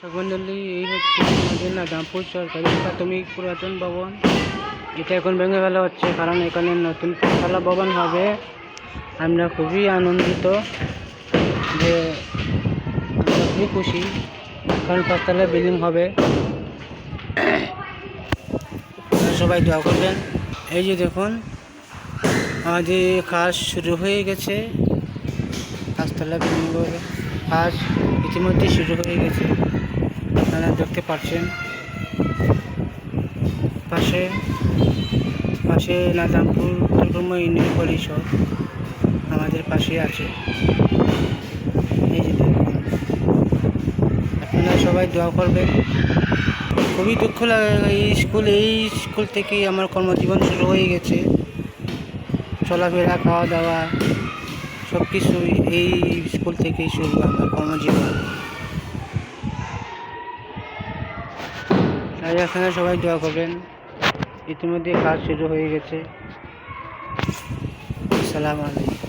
মন্ডলী, এই হচ্ছে আমাদের নাজামপুর সরকারি প্রাথমিক পুরাতন ভবন। এটা এখন ভেঙে ফেলা হচ্ছে কারণ এখানে নতুন পাঁচতলা ভবন হবে। আমরা খুবই আনন্দিত যে খুবই খুশি, কারণ পাঁচতলা বিল্ডিং হবে। সবাই দোয়া করবেন। এই যে দেখুন, আমাদের কাজ শুরু হয়ে গেছে। পাঁচতলা বিল্ডিং হবে, কাজ ইতিমধ্যে শুরু হয়ে গেছে, আপনারা দেখতে পাচ্ছেন। পাশে পাশে নাজামপুর উত্তরকর্ম ইউনিয়ন পরিষদ আমাদের পাশে আছে। এই যে দেখুন, আপনারা সবাই দোয়া করবেন। খুবই দুঃখ লাগে, এই স্কুল থেকেই আমার কর্মজীবন শুরু হয়ে গেছে। চলাফেরা, খাওয়া দাওয়া সব কিছুই এই স্কুল থেকেই শুরু আমার কর্মজীবন। তাই আপনারা সবাই দোয়া করবেন। ইতিমধ্যে কাজ শুরু হয়ে গেছে। আসসালামু আলাইকুম।